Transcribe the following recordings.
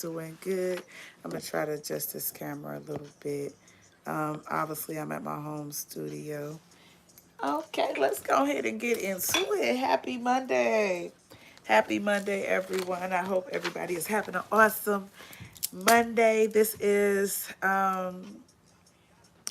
Doing good. I'm gonna try to adjust this camera a little bit. Obviously, I'm at my home studio. Okay, let's go ahead and get into it. Happy Monday. Happy Monday, everyone. I hope everybody is having an awesome Monday. This is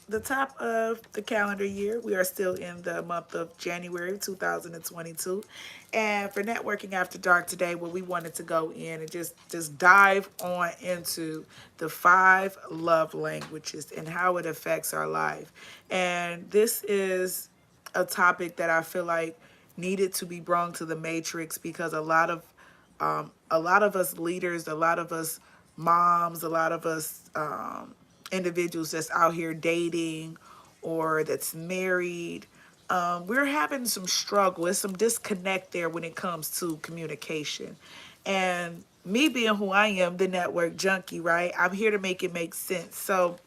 the top of the calendar year. We are still in the month of January 2022. And for Networking After Dark today, where we wanted to go in and just dive on into the five love languages and how it affects our life. And this is a topic that I feel like needed to be brought to the matrix because a lot of us leaders, a lot of us moms, a lot of us individuals that's out here dating or that's married, we're having some struggle. There's some disconnect there when it comes to communication. And me being who I am, the network junkie, right? I'm here to make it make sense. So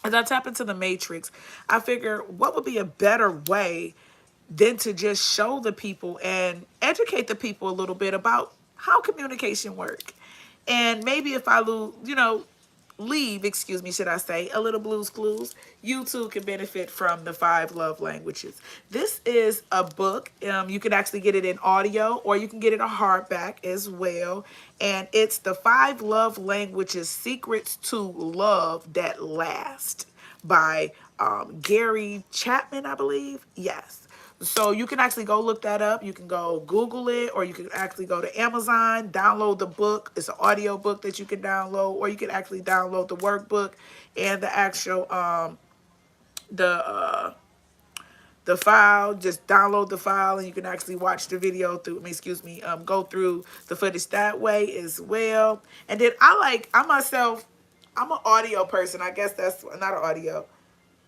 as I tap into the matrix, I figure what would be a better way than to just show the people and educate the people a little bit about how communication work. And maybe if I leave, excuse me, should I say, a little blues clues, you too can benefit from the five love languages. This is a book. You can actually get it in audio or you can get it a hardback as well. And it's the five love languages, secrets to love that last by Gary Chapman, I believe. Yes. So you can actually go look that up. You can go Google it, or you can actually go to Amazon, download the book. It's an audio book that you can download, or you can actually download the workbook and the actual the uh the file. Just download the file and you can actually watch the video through, go through the footage that way as well. And then I myself, I'm an audio person. I guess that's not an audio,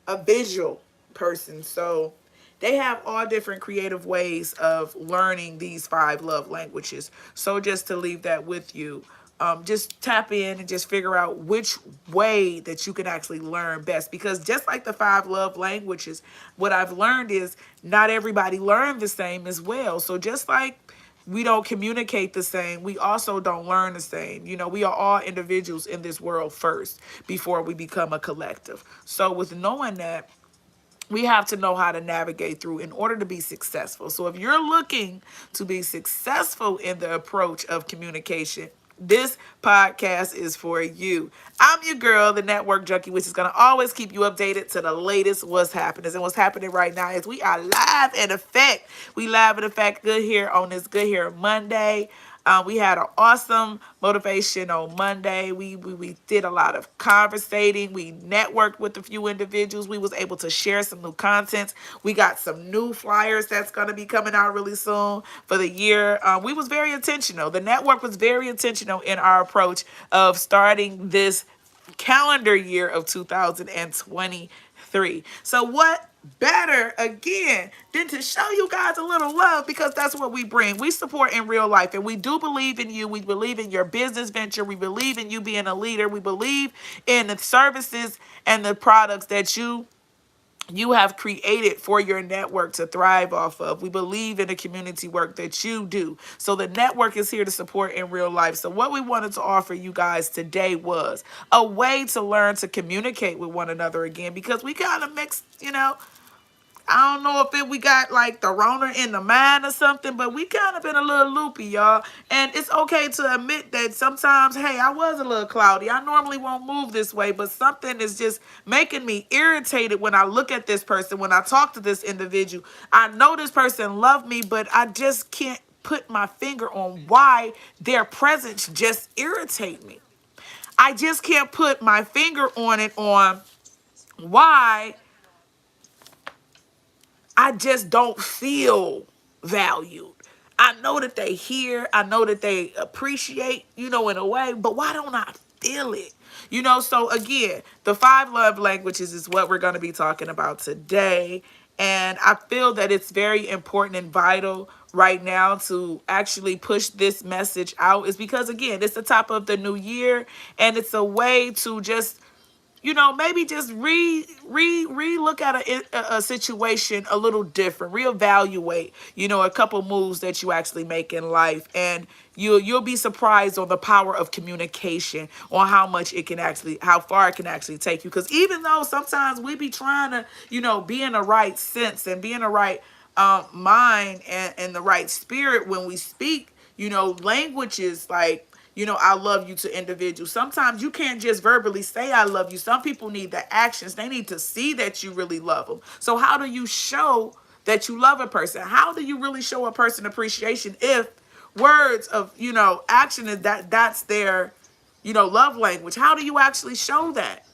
a visual person. So they have all different creative ways of learning these five love languages. So just to leave that with you, just tap in and just figure out which way that you can actually learn best. Because just like the five love languages, what I've learned is not everybody learned the same as well. So just like we don't communicate the same, we also don't learn the same. We are all individuals in this world first before we become a collective. So with knowing that, we have to know how to navigate through in order to be successful. So if you're looking to be successful in the approach of communication, this podcast is for you. I'm your girl, the network junkie, which is going to always keep you updated to the latest what's happening. And what's happening right now is we are live in effect. We live in effect good here on this Good Here Monday. We had an awesome motivation on Monday. We did a lot of conversating. We networked with a few individuals. We was able to share some new contents. We got some new flyers that's going to be coming out really soon for the year. We was very intentional. The network was very intentional in our approach of starting this calendar year of 2023. So what better again than to show you guys a little love, because that's what we bring. We support in real life, and we do believe in you. We believe in your business venture. We believe in you being a leader. We believe in the services and the products that you have created for your network to thrive off of. We believe in the community work that you do. So the network is here to support in real life. So what we wanted to offer you guys today was a way to learn to communicate with one another again, because we kind of mixed. I don't know if we got like the Rona in the mind or something, but we kind of been a little loopy, y'all. And it's okay to admit that sometimes, hey, I was a little cloudy. I normally won't move this way, but something is just making me irritated when I look at this person, when I talk to this individual. I know this person loved me, but I just can't put my finger on why their presence just irritate me. I just can't put my finger on it on why I just don't feel valued. I know that they hear, I know that they appreciate, in a way, but why don't I feel it? So again, the five love languages is what we're going to be talking about today. And I feel that it's very important and vital right now to actually push this message out, is because, again, it's the top of the new year, and it's a way to just maybe just look at a situation a little different, reevaluate, a couple moves that you actually make in life, and you'll be surprised on the power of communication, on how far it can actually take you. Because even though sometimes we be trying to, be in the right sense and be in the right mind and the right spirit when we speak, languages like, I love you to individuals. Sometimes you can't just verbally say I love you. Some people need the actions. They need to see that you really love them. So how do you show that you love a person? How do you really show a person appreciation if words of, action is that's their, love language? How do you actually show that?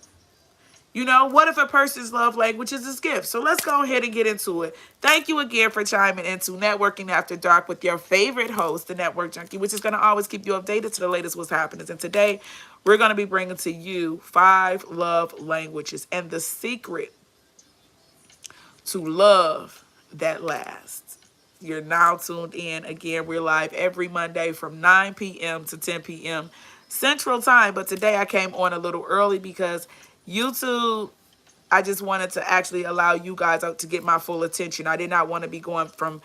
What if a person's love language is his gift? So let's go ahead and get into it. Thank you again for chiming into Networking After Dark with your favorite host, the Network Junkie, which is going to always keep you updated to the latest what's happening. And today, we're going to be bringing to you 5 love languages and the secret to love that lasts. You're now tuned in. Again, we're live every Monday from 9 p.m. to 10 p.m. Central Time. But today I came on a little early because YouTube, I just wanted to actually allow you guys out to get my full attention. I did not want to be going from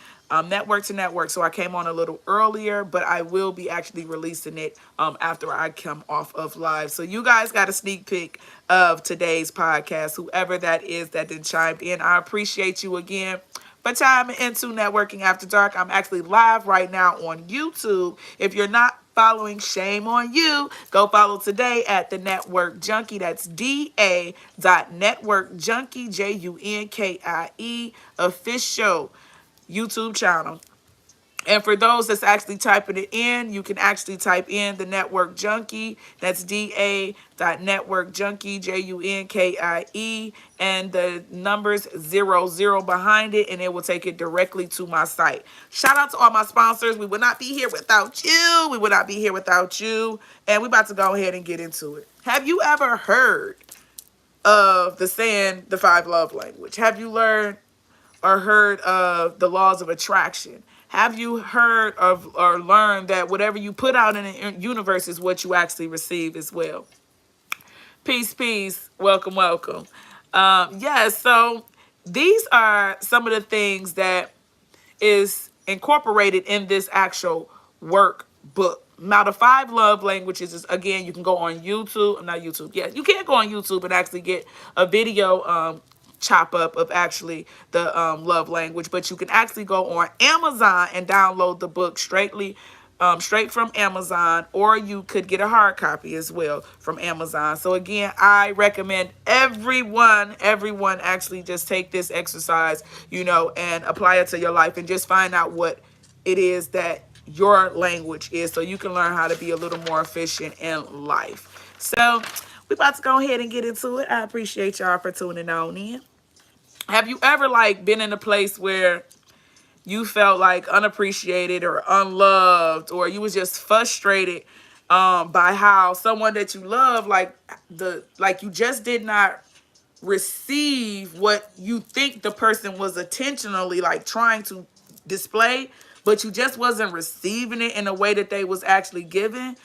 network to network, so I came on a little earlier, but I will be actually releasing it after I come off of live. So you guys got a sneak peek of today's podcast, whoever that is that did chimed in. I appreciate you again. But chiming into Networking After Dark, I'm actually live right now on YouTube. If you're not following, shame on you. Go follow today at The Network Junkie. That's Da.Network Junkie, Junkie, official YouTube channel. And for those that's actually typing it in, you can actually type in The Network Junkie. That's Da.Network Junkie, Junkie, and the numbers 00 behind it, and it will take it directly to my site. Shout out to all my sponsors. We would not be here without you. We would not be here without you. And we're about to go ahead and get into it. Have you ever heard of the saying, the 5 love language? Have you learned or heard of the laws of attraction? Have you heard of or learned that whatever you put out in the universe is what you actually receive as well? Peace, peace. Welcome, welcome. Yes, so these are some of the things that is incorporated in this actual workbook. Now, the 5 love languages is, again, you can go on YouTube, not YouTube, yeah, you can go on YouTube and actually get a video chop up of actually the love language, but you can actually go on Amazon and download the book straight from Amazon, or you could get a hard copy as well from Amazon. So again, I recommend everyone actually just take this exercise, and apply it to your life and just find out what it is that your language is, so you can learn how to be a little more efficient in life. So we're about to go ahead and get into it. I appreciate y'all for tuning on in. Have you ever been in a place where you felt unappreciated or unloved, or you was just frustrated by how someone that you love, you just did not receive what you think the person was intentionally trying to display, but you just wasn't receiving it in a way that they was actually giving?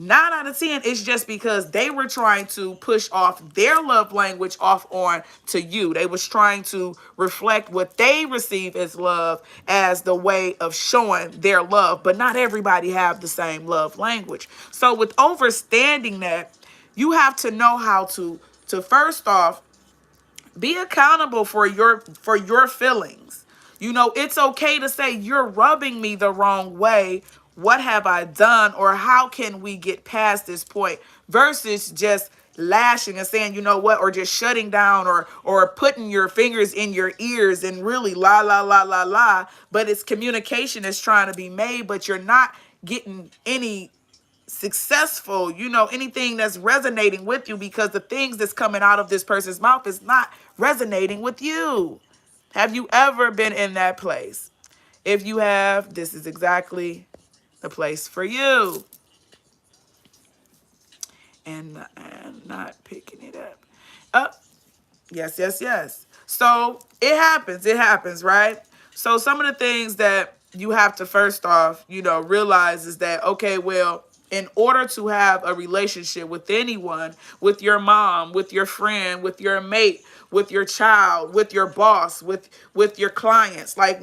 9 out of 10, it's just because they were trying to push off their love language off on to you. They was trying to reflect what they receive as love as the way of showing their love. But not everybody have the same love language. So with understanding that, you have to know how to first off, be accountable for your feelings. It's okay to say, you're rubbing me the wrong way. What have I done? Or how can we get past this point? Versus just lashing and saying, you know what, or just shutting down, or putting your fingers in your ears and really la la la la la. But it's communication that's trying to be made, but you're not getting any successful, anything that's resonating with you, because the things that's coming out of this person's mouth is not resonating with you. Have you ever been in that place? If you have, this is exactly the place for you. And not picking it up. Yes, yes, yes. So it happens, right? So some of the things that you have to first off, realize is that, okay, well, In order to have a relationship with anyone, with your mom, with your friend, with your mate, with your child, with your boss, with your clients, like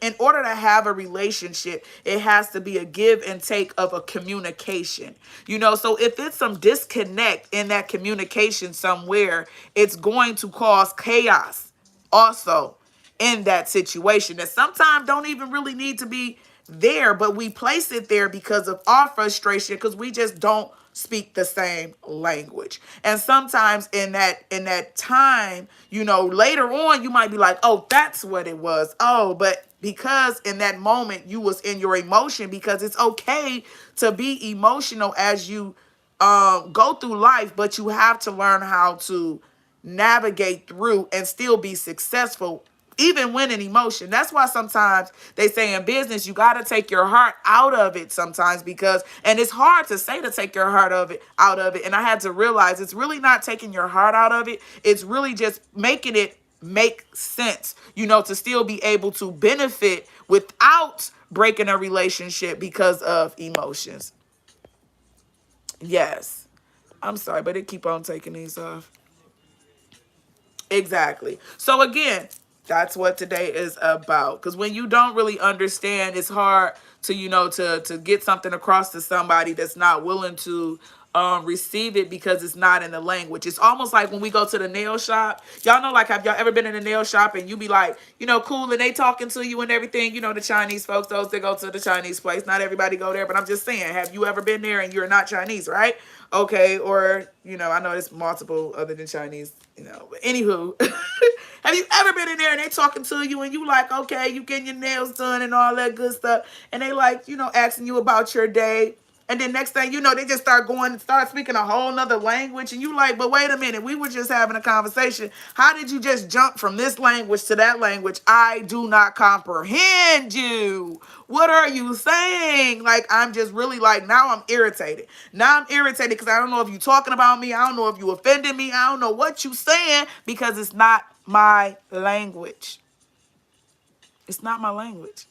in order to have a relationship, it has to be a give and take of a communication. So if it's some disconnect in that communication somewhere, it's going to cause chaos also in that situation that sometimes don't even really need to be there, but we place it there because of our frustration, because we just don't speak the same language. And sometimes in that time, later on, you might be like, oh, that's what it was. Oh, but because in that moment you was in your emotion, because it's okay to be emotional as you go through life, but you have to learn how to navigate through and still be successful even when in emotion. That's why sometimes they say in business you got to take your heart out of it sometimes, because and it's hard to say to take your heart out of it, and I had to realize it's really not taking your heart out of it. It's really just making it make sense, to still be able to benefit without breaking a relationship because of emotions. Yes. I'm sorry, but it keep on taking these off. Exactly. So again, that's what today is about. Because when you don't really understand, it's hard to, to get something across to somebody that's not willing to receive it because it's not in the language. It's almost like when we go to the nail shop. Y'all know, like, have y'all ever been in a nail shop and you be like, cool, and they talking to you and everything, the Chinese folks, those that go to the Chinese place. Not everybody go there, but I'm just saying, have you ever been there and you're not Chinese, right? Okay, or, I know it's multiple other than Chinese, but anywho, have you ever been in there and they talking to you and you like, okay, you getting your nails done and all that good stuff, and they like, asking you about your day, and then next thing you know, they just start speaking a whole nother language, and you like, but wait a minute, we were just having a conversation. How did you just jump from this language to that language? I do not comprehend you. What are you saying? Like, I'm just really like, now I'm irritated. Now I'm irritated because I don't know if you talking about me. I don't know if you offended me. I don't know what you saying, because it's not my language. It's not my language.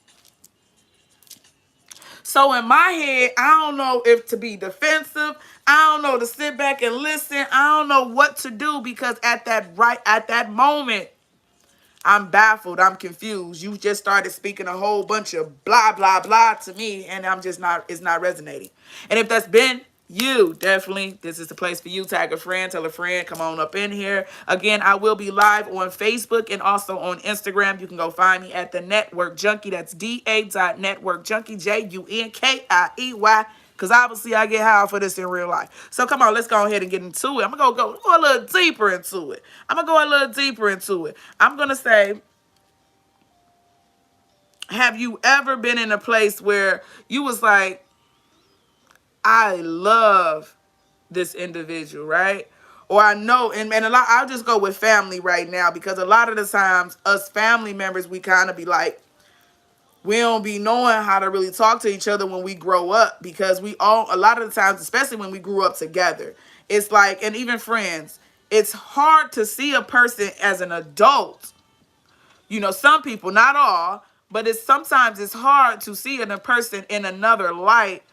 So in my head, I don't know if to be defensive. I don't know to sit back and listen. I don't know what to do, because at that moment, I'm baffled. I'm confused. You just started speaking a whole bunch of blah, blah, blah to me, and it's not resonating. And if that's been you, definitely, this is the place for you. Tag a friend, tell a friend, come on up in here. Again, I will be live on Facebook and also on Instagram. You can go find me at Da.Network Junkie. That's Da.Network Junkie, Junkiey. Because obviously I get high for this in real life. So come on, let's go ahead and get into it. I'm going to go a little deeper into it. I'm going to say, have you ever been in a place where you was like, I love this individual, right? Or I know, and a lot, I'll just go with family right now, because a lot of the times us family members, we kind of be like, we don't be knowing how to really talk to each other when we grow up, because a lot of the times, especially when we grew up together, it's like, and even friends, it's hard to see a person as an adult. Some people, not all, but sometimes it's hard to see a person in another light,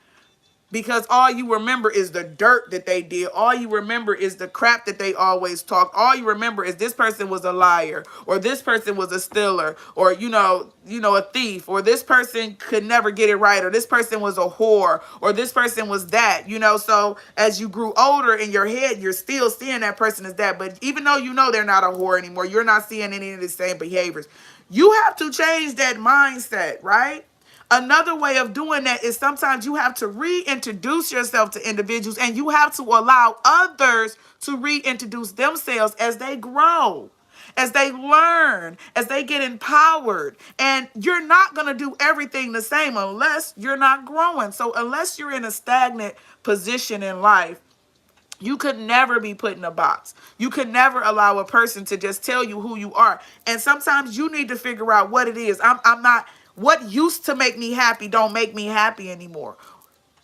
because all you remember is the dirt that they did. All you remember is the crap that they always talk. All you remember is this person was a liar, or this person was a stealer, or, a thief, or this person could never get it right, or this person was a whore, or this person was that, So as you grew older in your head, you're still seeing that person as that. But even though they're not a whore anymore, you're not seeing any of the same behaviors. You have to change that mindset, right? Another way of doing that is sometimes you have to reintroduce yourself to individuals, and you have to allow others to reintroduce themselves as they grow, as they learn, as they get empowered. And you're not going to do everything the same unless you're not growing. So unless you're in a stagnant position in life, you could never be put in a box. You could never allow a person to just tell you who you are. And sometimes you need to figure out what it is. I'm not, what used to make me happy don't make me happy anymore.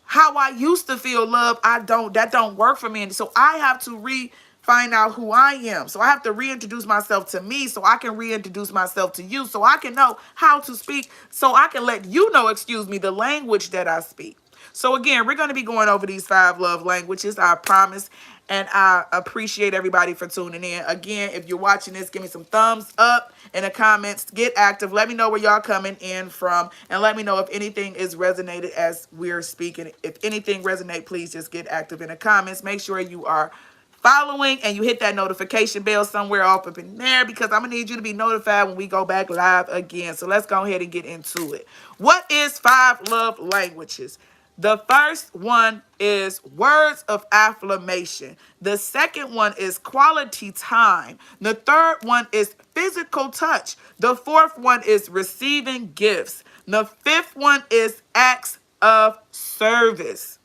How I used to feel love, that don't work for me. And so I have to find out who I am. So I have to reintroduce myself to me, so I can reintroduce myself to you, so I can know how to speak, so I can let you know, the language that I speak. So again, we're going to be going over these 5 love languages, I promise. And I appreciate everybody for tuning in. Again, if you're watching this, give me some thumbs up in the comments. Get active. Let me know where y'all coming in from. And let me know if anything is resonated as we're speaking. If anything resonate, please just get active in the comments. Make sure you are following and you hit that notification bell somewhere off up in there, because I'm gonna need you to be notified when we go back live again. So let's go ahead and get into it. What is 5 love languages? The first one is words of affirmation. The second one is quality time. The third one is physical touch. The fourth one is receiving gifts. The fifth one is acts of service.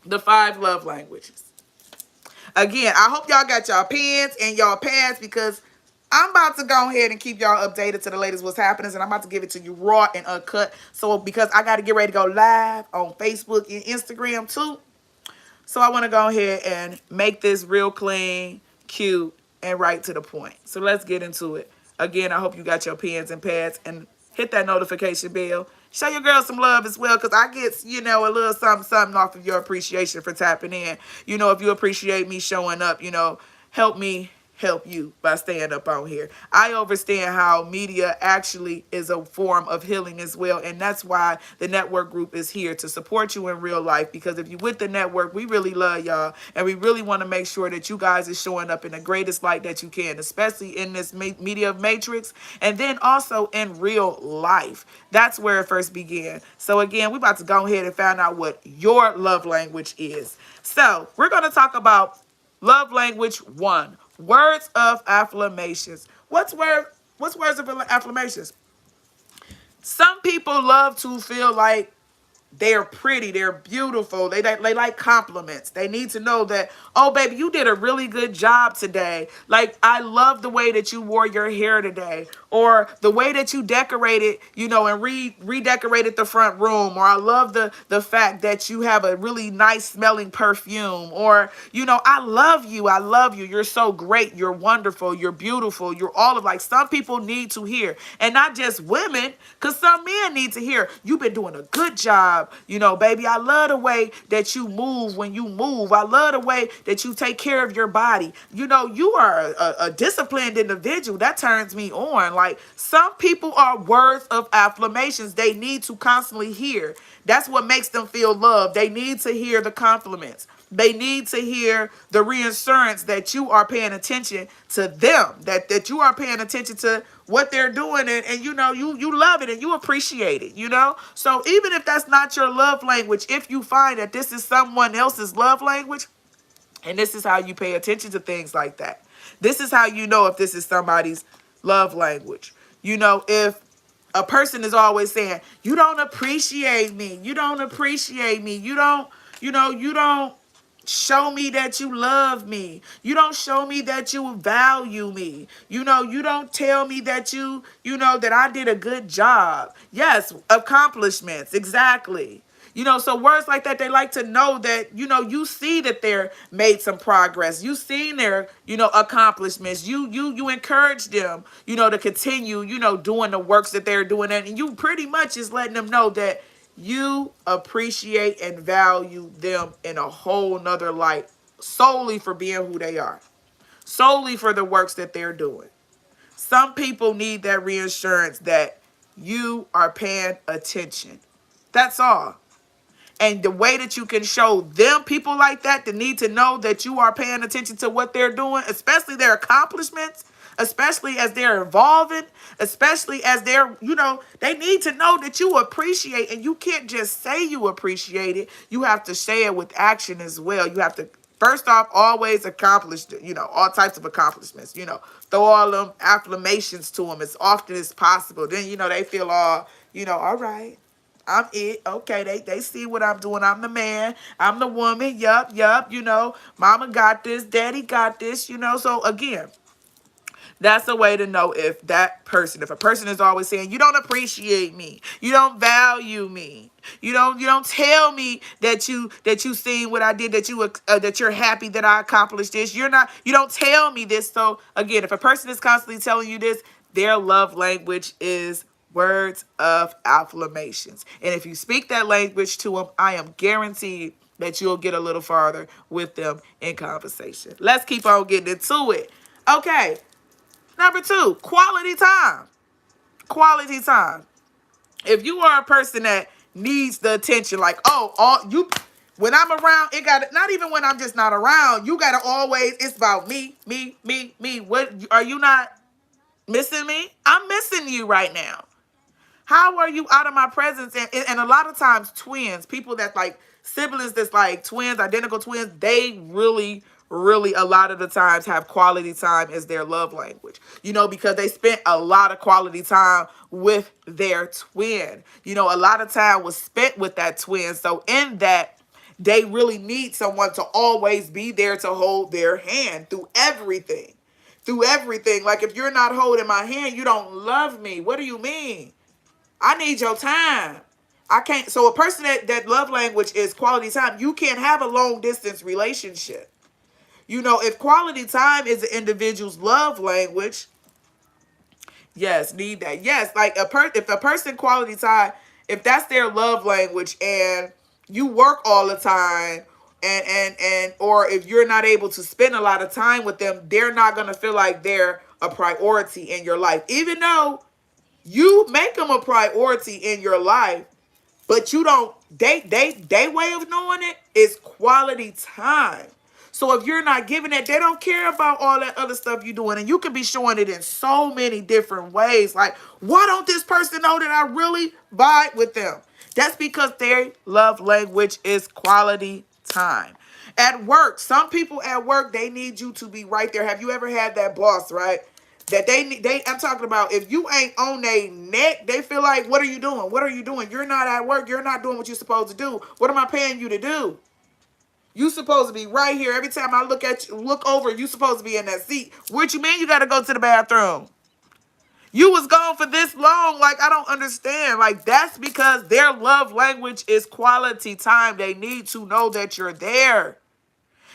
The 5 love languages. Again, I hope y'all got y'all pens and y'all pads, because I'm about to go ahead and keep y'all updated to the latest what's happening, and I'm about to give it to you raw and uncut. So because I got to get ready to go live on Facebook and Instagram too. So I want to go ahead and make this real clean, cute, and right to the point. So let's get into it. Again, I hope you got your pens and pads, and hit that notification bell. Show your girl some love as well, because I get, a little something off of your appreciation for tapping in. If you appreciate me showing up, help me help you by staying up on here. I understand how media actually is a form of healing as well, and that's why the network group is here to support you in real life, because if you with the network, we really love y'all, and we really want to make sure that you guys is showing up in the greatest light that you can, especially in this media matrix, and then also in real life. That's where it first began. So again, we're about to go ahead and find out what your love language is. So we're going to talk about love language 1. Words of affirmations. What's words of affirmations? Some people love to feel like they're pretty, they're beautiful, they like compliments. They need to know that, oh baby, you did a really good job today. Like, I love the way that you wore your hair today, or the way that you decorated, and redecorated the front room, or I love the fact that you have a really nice smelling perfume, or I love you, you're so great, you're wonderful, you're beautiful, you're all of, like, some people need to hear, and not just women, because some men need to hear, you've been doing a good job. Baby, I love the way that you move when you move. I love the way that you take care of your body. You are a disciplined individual. That turns me on. Like, some people are words of affirmations they need to constantly hear. That's what makes them feel loved. They need to hear the compliments. They need to hear the reassurance that you are paying attention to them, that you are paying attention to what they're doing, and you love it and you appreciate it. So even if that's not your love language, if you find that this is someone else's love language, and this is how you pay attention to things like that. This is how you know if this is somebody's love language. If a person is always saying, you don't appreciate me, you don't appreciate me, you don't show me that you love me, you don't show me that you value me, you don't tell me that that I did a good job. Yes, accomplishments, exactly. So words like that, they like to know that, you see that they're made some progress. You seen their, accomplishments. You encourage them, to continue, doing the works that they're doing. And you pretty much is letting them know that you appreciate and value them in a whole nother light, solely for being who they are, solely for the works that they're doing. Some people need that reassurance that you are paying attention. That's all. And the way that you can show them, people like that need to know that you are paying attention to what they're doing, especially their accomplishments, especially as they're evolving, especially as they're, they need to know that you appreciate, and you can't just say you appreciate it. You have to say it with action as well. You have to, first off, always accomplish, all types of accomplishments, throw all them affirmations to them as often as possible. Then, they feel all, all right. I'm it. Okay, they see what I'm doing. I'm the man. I'm the woman. Yup. Mama got this. Daddy got this. So again, that's a way to know if if a person is always saying, you don't appreciate me, you don't value me, you don't tell me that you seen what I did, that you're happy that I accomplished this. You don't tell me this. So again, if a person is constantly telling you this, their love language is Words of affirmations. And if you speak that language to them, I am guaranteed that you'll get a little farther with them in conversation. Let's keep on getting into it. Okay, number 2, quality time. Quality time. If you are a person that needs the attention, like, oh, all you, when I'm around, it got not even when I'm just not around, you gotta always, it's about me, me, me, me. What, are you not missing me? I'm missing you right now. How are you out of my presence? And a lot of times twins, people that like siblings that's like twins, identical twins, they really a lot of the times have quality time as their love language. Because they spent a lot of quality time with their twin. A lot of time was spent with that twin. So in that, they really need someone to always be there to hold their hand through everything. Through everything. Like, if you're not holding my hand, you don't love me. What do you mean? I need your time. I can't. So a person that love language is quality time, you can't have a long distance relationship. If quality time is an individual's love language, yes, need that. Yes, like if a person quality time, if that's their love language and you work all the time and or if you're not able to spend a lot of time with them, they're not going to feel like they're a priority in your life. Even though you make them a priority in your life, but you don't, they way of knowing it is quality time. So if you're not giving it, they don't care about all that other stuff you're doing. And you can be showing it in so many different ways. Like, why don't this person know that I really vibe with them? That's because their love language is quality time. At work, some people at work, they need you to be right there. Have you ever had that boss, right? That I'm talking about, if you ain't on their neck, they feel like, what are you doing? What are you doing? You're not at work. You're not doing what you're supposed to do. What am I paying you to do? You supposed to be right here. Every time I look at you, look over, you supposed to be in that seat. What you mean you got to go to the bathroom? You was gone for this long. Like, I don't understand. Like, that's because their love language is quality time. They need to know that you're there.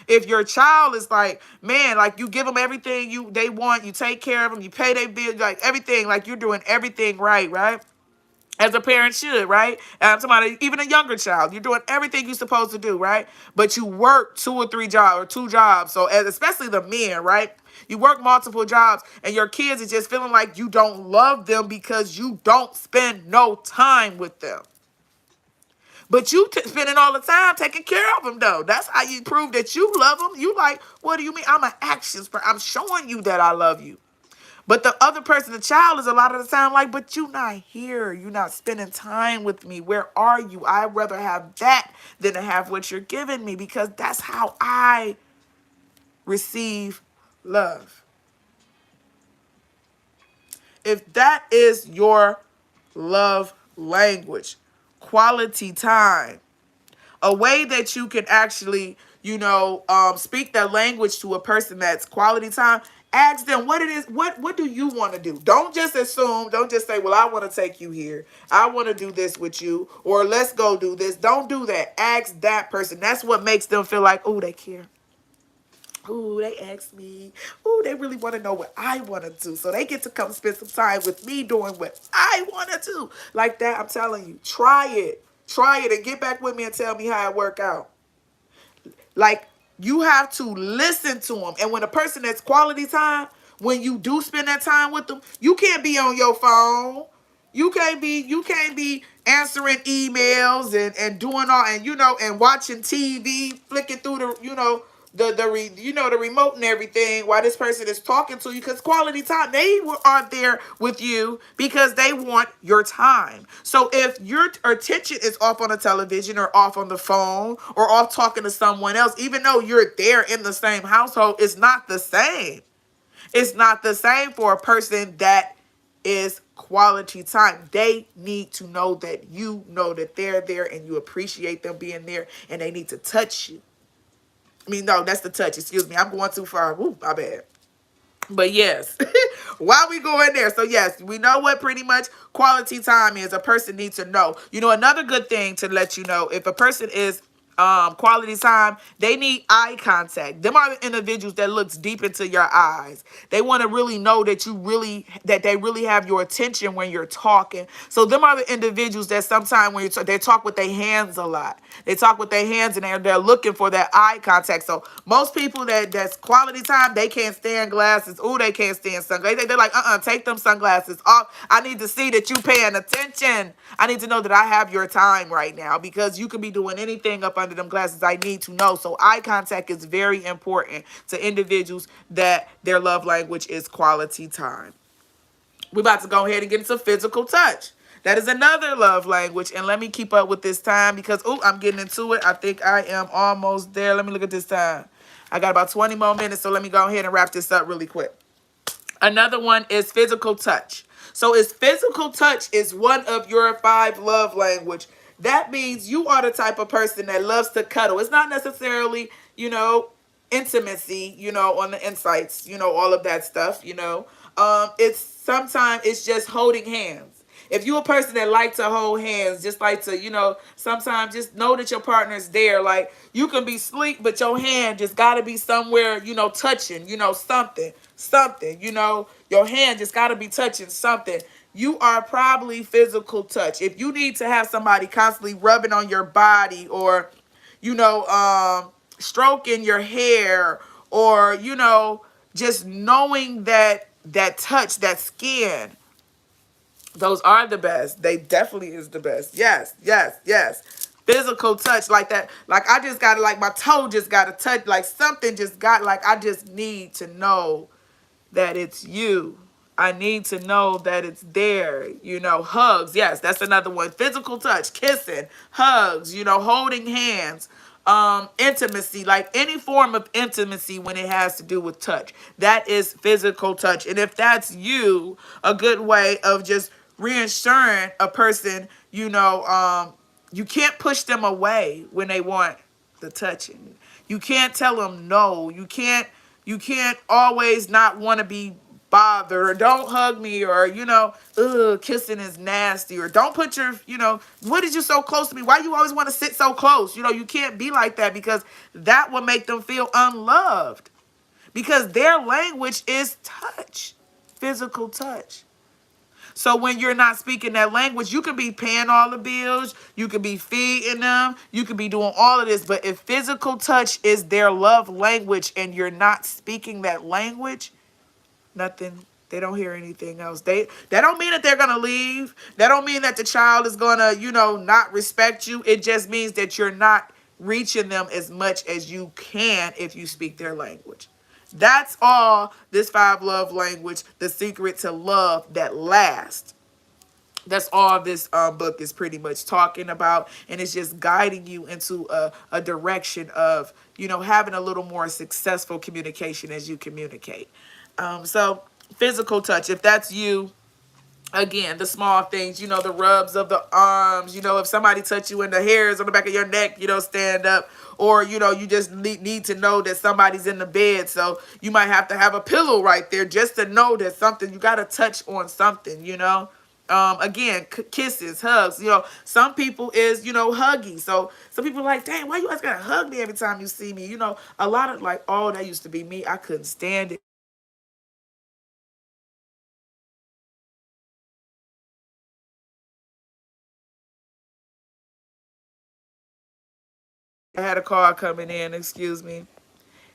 If your child is like, man, like, you give them everything they want, you take care of them, you pay their bills, like everything, like you're doing everything right? As a parent should, right? And I'm talking about even a younger child. You're doing everything you're supposed to do, right? But you work 2 or 3 jobs or 2 jobs. So especially the men, right? You work multiple jobs and your kids are just feeling like you don't love them because you don't spend no time with them. But you spending all the time taking care of them, though. That's how you prove that you love them. You like, what do you mean? I'm an actions person. I'm showing you that I love you. But the other person, the child, is a lot of the time like, but you not here. You're not spending time with me. Where are you? I'd rather have that than to have what you're giving me, because that's how I receive love. If that is your love language, quality time, a way that you can actually, speak that language to a person that's quality time. Ask them what it is. What do you want to do? Don't just assume. Don't just say, well, I want to take you here. I want to do this with you, or let's go do this. Don't do that. Ask that person. That's what makes them feel like, oh, they care. Oh, they ask me. Oh, they really want to know what I want to do. So they get to come spend some time with me doing what I want to do. Like that, I'm telling you, try it. Try it and get back with me and tell me how it worked out. Like, you have to listen to them. And when a person that's quality time, when you do spend that time with them, you can't be on your phone. You can't be answering emails and doing all, and and watching TV, flicking through the remote and everything while this person is talking to you, because quality time, they are there with you because they want your time. So if your attention is off on the television or off on the phone or off talking to someone else, even though you're there in the same household, it's not the same. It's not the same for a person that is quality time. They need to know that you know that they're there and you appreciate them being there, and they need to touch you. No, that's the touch. Excuse me. I'm going too far. Ooh, my bad. But yes, while we go in there. So yes, we know what pretty much quality time is. A person needs to know. Another good thing to let you know, if a person is quality time, they need eye contact. Them are the individuals that looks deep into your eyes. They want to really know that they really have your attention when you're talking. So them are the individuals that sometimes when they talk with their hands a lot. They talk with their hands and they're looking for that eye contact. So most people that's quality time, they can't stand glasses. Ooh, they can't stand sunglasses. They're like, take them sunglasses off. I need to see that you paying attention. I need to know that I have your time right now because you could be doing anything up under them glasses. I need to know. So eye contact is very important to individuals that their love language is quality time. We're about to go ahead and get into physical touch. That is another love language. And let me keep up with this time because, I'm getting into it. I think I am almost there. Let me look at this time. I got about 20 more minutes, so let me go ahead and wrap this up really quick. Another one is physical touch. So is physical touch is one of your 5 love language. That means you are the type of person that loves to cuddle. It's not necessarily, intimacy, on the insights, all of that stuff, it's sometimes it's just holding hands. If you're a person that like to hold hands, just like to, sometimes just know that your partner's there. Like you can be asleep, but your hand just gotta be somewhere, touching, something, your hand just gotta be touching something. You are probably physical touch. If you need to have somebody constantly rubbing on your body or, stroking your hair or, just knowing that touch, that skin, those are the best. They definitely is the best. Yes, yes, yes. Physical touch like that. Like I just got to, like my toe just got to touch, like something just got, like I just need to know that it's you. I need to know that it's there. Hugs. Yes, that's another one. Physical touch, kissing, hugs, holding hands, intimacy, like any form of intimacy when it has to do with touch. That is physical touch. And if that's you, a good way of just reassuring a person, you can't push them away when they want the touching. You can't tell them no. You can't always not want to be bothered or don't hug me or, kissing is nasty or don't put your, what is you so close to me? Why you always want to sit so close? You can't be like that because that will make them feel unloved because their language is touch, physical touch. So when you're not speaking that language, you could be paying all the bills, you could be feeding them, you could be doing all of this. But if physical touch is their love language and you're not speaking that language, nothing, they don't hear anything else. That don't mean that they're going to leave. That don't mean that the child is going to, not respect you. It just means that you're not reaching them as much as you can if you speak their language. That's all this 5 love language, the secret to love that lasts. That's all this book is pretty much talking about. And it's just guiding you into a direction of, having a little more successful communication as you communicate. So physical touch, if that's you, again, the small things, the rubs of the arms, if somebody touch you in the hairs on the back of your neck, stand up. Or, you just need to know that somebody's in the bed. So you might have to have a pillow right there just to know that something, you got to touch on something, Again, kisses, hugs, some people is, huggy. So some people are like, dang, why you always got to hug me every time you see me? A lot of like, oh, that used to be me. I couldn't stand it. I had a call coming in, excuse me.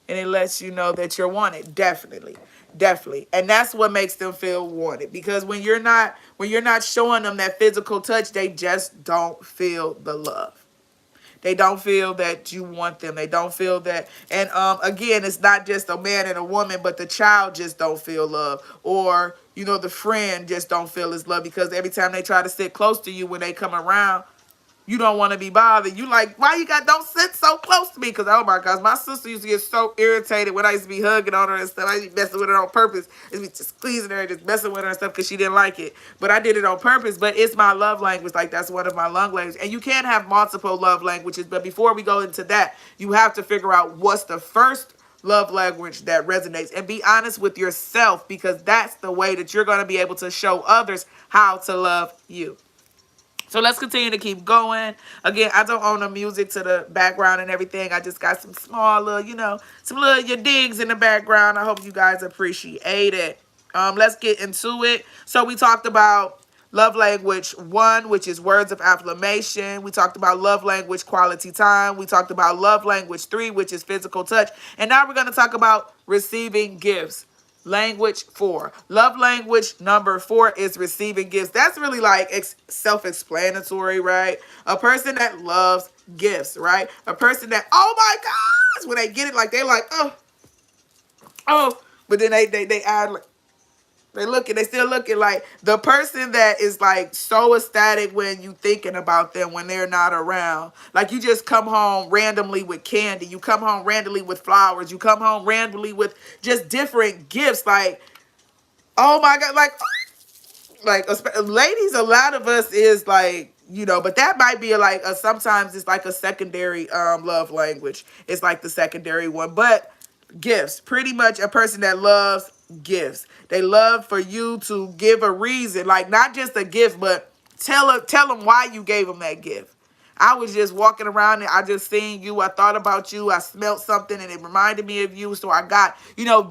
And it lets you know that you're wanted. Definitely. Definitely. And that's what makes them feel wanted. Because when you're not showing them that physical touch, they just don't feel the love. They don't feel that you want them. They don't feel that. And again, it's not just a man and a woman, but the child just don't feel love. Or, the friend just don't feel his love because every time they try to sit close to you when they come around, you don't want to be bothered. You like, why don't sit so close to me? Because, oh my gosh, my sister used to get so irritated when I used to be hugging on her and stuff. I used to be messing with her on purpose. I used to be just squeezing her and just messing with her and stuff because she didn't like it. But I did it on purpose. But it's my love language. Like, that's one of my love languages. And you can have multiple love languages. But before we go into that, you have to figure out what's the first love language that resonates. And be honest with yourself because that's the way that you're going to be able to show others how to love you. So let's continue to keep going. Again, I don't own the music to the background and everything. I just got some small little, some little your digs in the background. I hope you guys appreciate it. Let's get into it. So we talked about love language 1, which is words of affirmation. We talked about love language quality time. We talked about love language 3, which is physical touch. And now we're going to talk about receiving gifts. Language 4. Love language number 4 is receiving gifts. That's really like self-explanatory, right? A person that loves gifts, right? A person that, oh my gosh, when they get it, like they like, oh, but then they add like, they still looking like the person that is like so ecstatic when you thinking about them when they're not around. Like you just come home randomly with candy. You come home randomly with flowers. You come home randomly with just different gifts. Like, oh my God, like ladies, a lot of us is like, but that might be like sometimes it's like a secondary love language. It's like the secondary one, but gifts, pretty much a person that loves gifts. They love for you to give a reason, like not just a gift, but tell them why you gave them that gift. I was just walking around and I just seen you. I thought about you. I smelled something and it reminded me of you. So I got,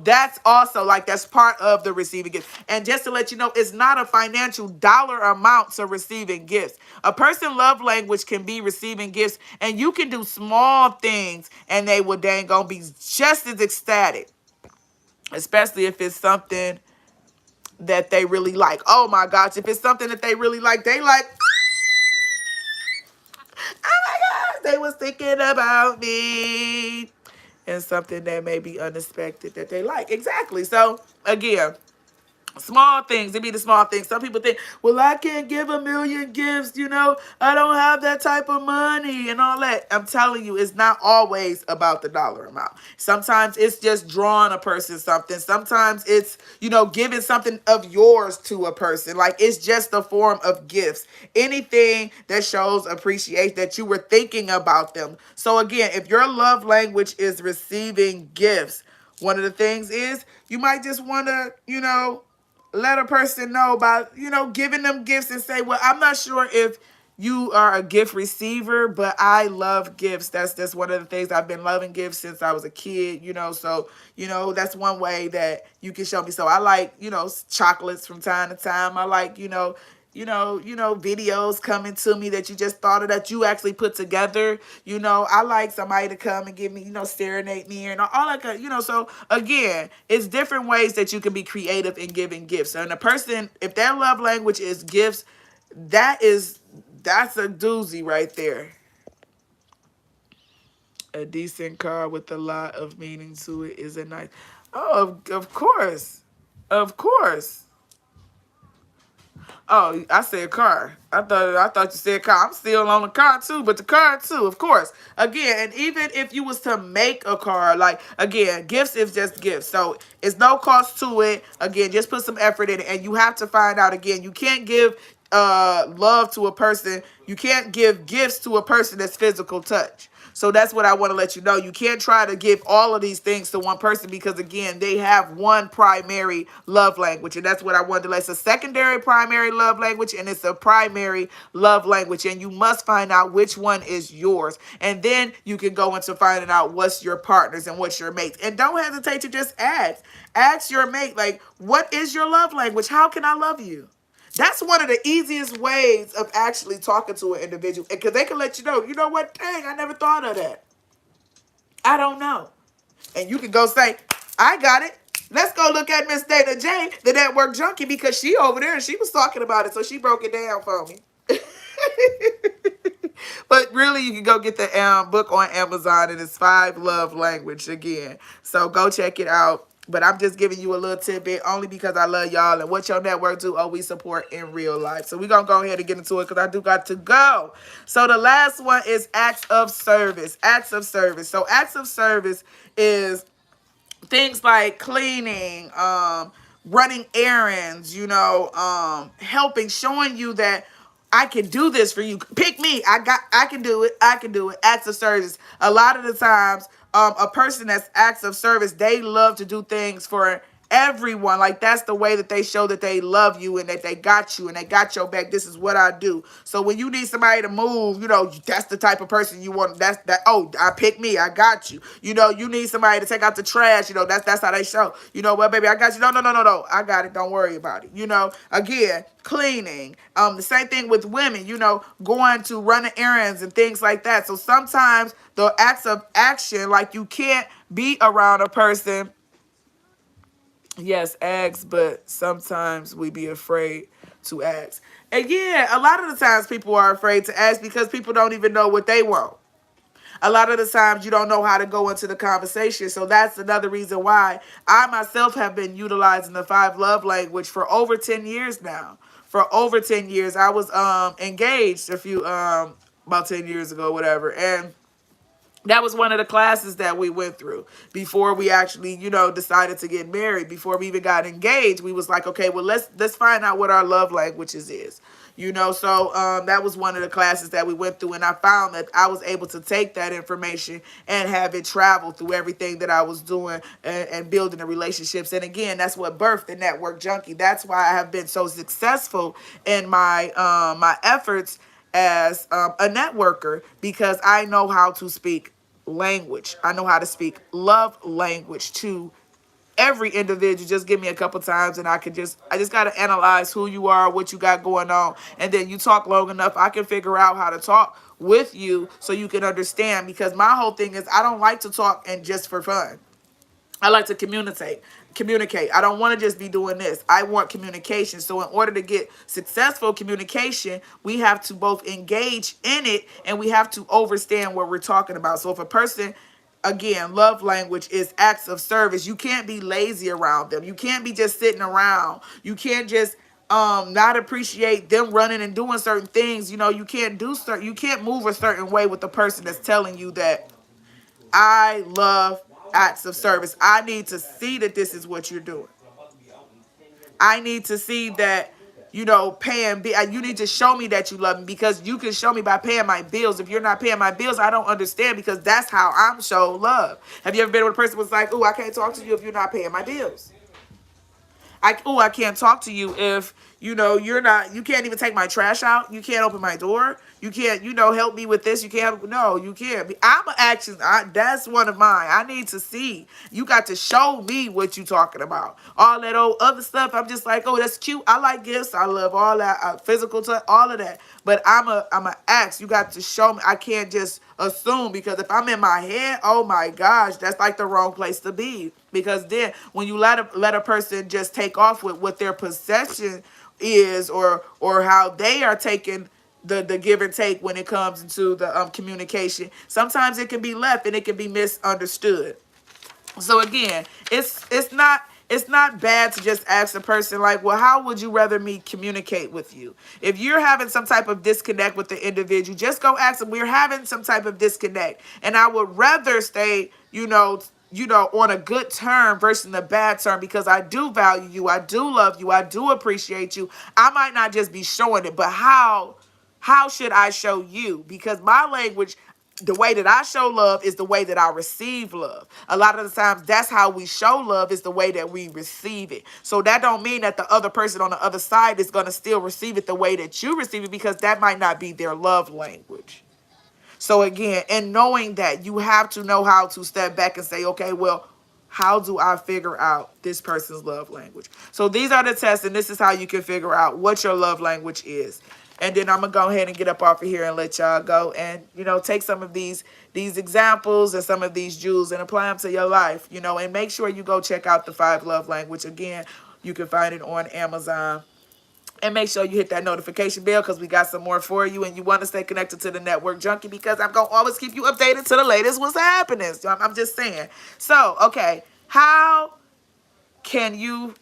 that's also like, that's part of the receiving gift. And just to let you know, it's not a financial dollar amount to receiving gifts. A person love language can be receiving gifts, and you can do small things and they will dang gonna be just as ecstatic, especially if it's something that they really like. Oh my gosh, if it's something that they really like, they like, oh my gosh, they was thinking about me. And something that may be unexpected that they like. Exactly. So, again, small things. It be the small things. Some people think, well, I can't give a million gifts, I don't have that type of money and all that. I'm telling you, it's not always about the dollar amount. Sometimes it's just drawing a person something. Sometimes it's, giving something of yours to a person. Like, it's just a form of gifts. Anything that shows appreciation, that you were thinking about them. So again, if your love language is receiving gifts, one of the things is you might just want to, let a person know about, giving them gifts and say, well, I'm not sure if you are a gift receiver, but I love gifts. That's one of the things. I've been loving gifts since I was a kid, so, that's one way that you can show me. So I like, chocolates from time to time. I like, videos coming to me that you just thought of, that you actually put together. I like somebody to come and give me, serenade me and all that kind so again, it's different ways that you can be creative in giving gifts. And a person, if their love language is gifts, that's a doozy right there. A decent car with a lot of meaning to it is a nice. Oh, of course. Of course. Oh, I said car. I thought you said car. I'm still on the car too, but the car too, of course. Again, and even if you was to make a car, like again, gifts is just gifts. So it's no cost to it. Again, just put some effort in it, and you have to find out again. You can't give love to a person. You can't give gifts to a person that's physical touch. So that's what I want to let you know. You can't try to give all of these things to one person because, again, they have one primary love language. And that's what I wanted to let. It's a secondary primary love language, and it's a primary love language. And you must find out which one is yours. And then you can go into finding out what's your partners and what's your mates. And don't hesitate to just ask. Ask your mate, like, what is your love language? How can I love you? That's one of the easiest ways of actually talking to an individual, because they can let you know what, dang, I never thought of that. I don't know. And you can go say, I got it. Let's go look at Miss Dana Jane, the network junkie, because she over there and she was talking about it, so she broke it down for me. But really, you can go get the book on Amazon, and it's 5 Love Language again. So go check it out. But I'm just giving you a little tidbit only because I love y'all. And what your network do, we support in real life. So we're going to go ahead and get into it because I do got to go. So the last one is acts of service. Acts of service. So acts of service is things like cleaning, running errands, helping, showing you that I can do this for you. Pick me. I can do it. I can do it. Acts of service. A lot of the times, a person that's acts of service, they love to do things for everyone. Like, that's the way that they show that they love you and that they got you and they got your back. This is what I do. So when you need somebody to move, that's the type of person you want. That's that. Oh, I pick me. I got you. You need somebody to take out the trash. That's how they show. You know what, baby? I got you. No, no, no, no, no. I got it. Don't worry about it. Again, cleaning. The same thing with women. Going to run errands and things like that. So sometimes the acts of action, like, you can't be around a person. Yes, ask, but sometimes we be afraid to ask. And yeah, a lot of the times people are afraid to ask because people don't even know what they want. A lot of the times you don't know how to go into the conversation. So that's another reason why I myself have been utilizing the five love language for over 10 years now. For over 10 years. I was engaged a few about 10 years ago, whatever. And that was one of the classes that we went through before we actually, decided to get married. Before we even got engaged, we was like, okay, well, let's find out what our love languages is. So that was one of the classes that we went through, and I found that I was able to take that information and have it travel through everything that I was doing and building the relationships. And again, that's what birthed the Network Junkie. That's why I have been so successful in my efforts as a networker, because I know how to speak language. I know how to speak love language to every individual. Just give me a couple times and I just got to analyze who you are, what you got going on. And then you talk long enough, I can figure out how to talk with you so you can understand, because my whole thing is I don't like to talk and just for fun. I like to communicate. I don't want to just be doing this. I want communication. So in order to get successful communication, we have to both engage in it and we have to understand what we're talking about. So if a person, again, love language is acts of service, you can't be lazy around them. You can't be just sitting around. You can't just not appreciate them running and doing certain things. You can't move a certain way with the person that's telling you that I love acts of service. I need to see that this is what you're doing. I need to see that, paying. You need to show me that you love me, because you can show me by paying my bills. If you're not paying my bills, I don't understand, because that's how I'm shown love. Have you ever been with a person who was like, oh, I can't talk to you if you're not paying my bills? I can't talk to you if, you can't even take my trash out. You can't open my door. You can't, help me with this. You can't, no, you can't. I'm an action. That's one of mine. I need to see. You got to show me what you talking about. All that old other stuff, I'm just like, oh, that's cute. I like gifts. I love all that, physical touch, all of that. But I'm a ask. You got to show me. I can't just assume, because if I'm in my head, oh my gosh, that's like the wrong place to be. Because then when you let a person just take off with what their possession is, or how they are taking the give and take when it comes into the communication, sometimes it can be left and it can be misunderstood. So again, it's not bad to just ask a person like, well, how would you rather me communicate with you? If you're having some type of disconnect with the individual, just go ask them, we're having some type of disconnect, and I would rather stay, on a good term versus a bad term, because I do value you, I do love you, I do appreciate you. I might not just be showing it, but how should I show you? Because my language, the way that I show love is the way that I receive love. A lot of the times, that's how we show love, is the way that we receive it. So that don't mean that the other person on the other side is going to still receive it the way that you receive it, because that might not be their love language. So again, and knowing that, you have to know how to step back and say, okay, well, how do I figure out this person's love language? So these are the tests, and this is how you can figure out what your love language is. And then I'm going to go ahead and get up off of here and let y'all go and, take some of these examples and some of these jewels and apply them to your life, and make sure you go check out the 5 love language. Again, you can find it on Amazon. And make sure you hit that notification bell, because we got some more for you. And you want to stay connected to the Network Junkie, because I'm going to always keep you updated to the latest what's happening. So I'm just saying. So, okay, how can you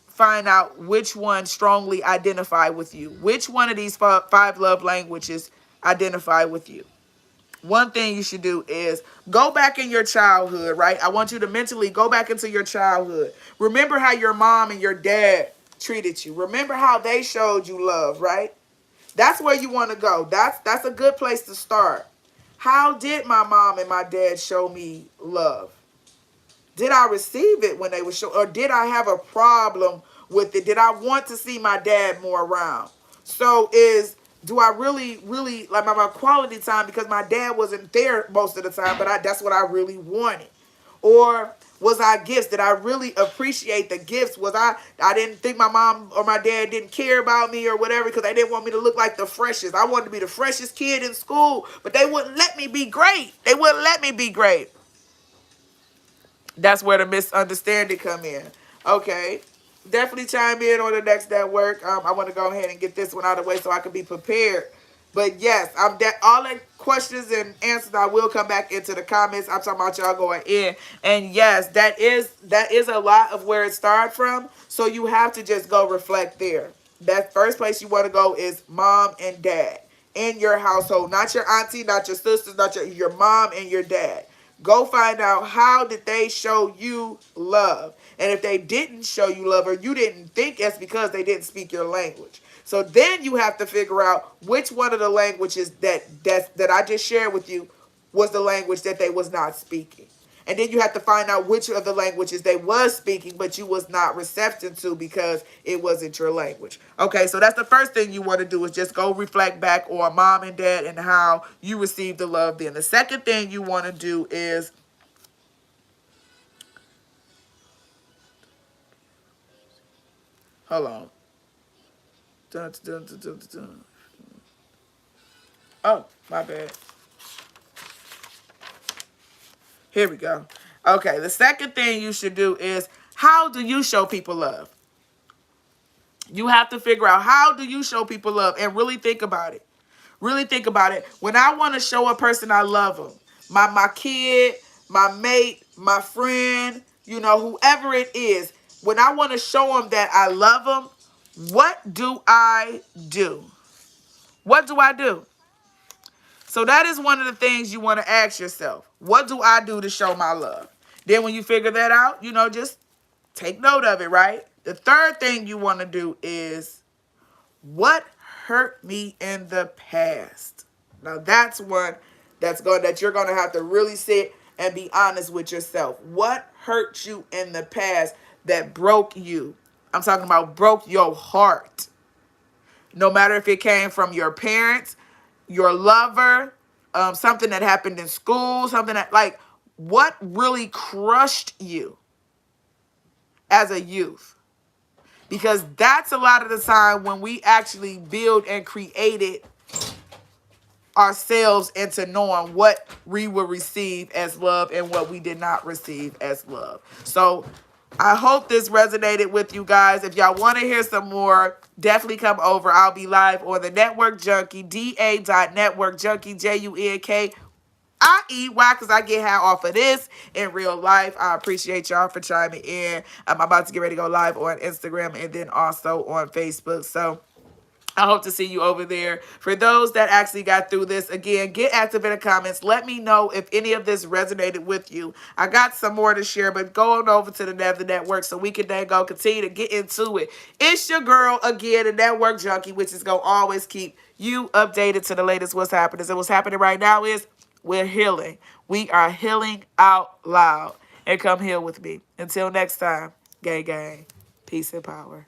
find out which one strongly identify with you? Which one of these 5 love languages identify with you? One thing you should do is go back in your childhood, right? I want you to mentally go back into your childhood. Remember how your mom and your dad treated you. Remember how they showed you love, right? That's where you want to go. That's a good place to start. How did my mom and my dad show me love? Did I receive it when they were showing, or did I have a problem with it? Did I want to see my dad more around? So do I really like my quality time, because my dad wasn't there most of the time, but that's what I really wanted? Or was I gifts? Did I really appreciate the gifts? I didn't think my mom or my dad didn't care about me or whatever, because they didn't want me to look like the freshest. I wanted to be the freshest kid in school, but they wouldn't let me be great. They wouldn't let me be great. That's where the misunderstanding come in. Okay. Definitely chime in on the next network. I want to go ahead and get this one out of the way so I can be prepared. But yes, all the questions and answers, I will come back into the comments. I'm talking about y'all going in. And yes, that is a lot of where it started from. So you have to just go reflect there. That first place you want to go is mom and dad in your household. Not your auntie, not your sisters, not your mom and your dad. Go find out, how did they show you love? And if they didn't show you love, or you didn't think, it's because they didn't speak your language. So then you have to figure out which one of the languages that I just shared with you was the language that they was not speaking. And then you have to find out which of the languages they was speaking, but you was not receptive to because it wasn't your language. Okay, so that's the first thing you want to do, is just go reflect back on mom and dad and how you received the love then. The second thing you want to do is, hold on. Dun, dun, dun, dun, dun, dun. Oh, my bad. Here we go. Okay, the second thing you should do is, how do you show people love? You have to figure out, how do you show people love, and really think about it. Really think about it. When I want to show a person I love them, my kid, my mate, my friend, whoever it is, when I want to show them that I love them, what do I do? What do I do? So that is one of the things you want to ask yourself. What do I do to show my love? Then when you figure that out, just take note of it, right? The third thing you want to do is, what hurt me in the past? Now that's one that you're going to have to really sit and be honest with yourself. What hurt you in the past that broke you? I'm talking about broke your heart. No matter if it came from your parents, your lover, something that happened in school, something that, like, what really crushed you as a youth? Because that's a lot of the time when we actually build and created ourselves into knowing what we will receive as love and what we did not receive as love. So I hope this resonated with you guys. If y'all want to hear some more, definitely come over. I'll be live on the Network Junkie, Da.Network Junkie, JUNKIE. Why? Because I get high off of this in real life. I appreciate y'all for chiming in. I'm about to get ready to go live on Instagram and then also on Facebook. So I hope to see you over there. For those that actually got through this, again, get active in the comments. Let me know if any of this resonated with you. I got some more to share, but go on over to the Da.Network so we can then go continue to get into it. It's your girl, again, the Network Junkie, which is going to always keep you updated to the latest what's happening. And what's happening right now is we're healing. We are healing out loud. And come heal with me. Until next time, gang, gang, peace and power.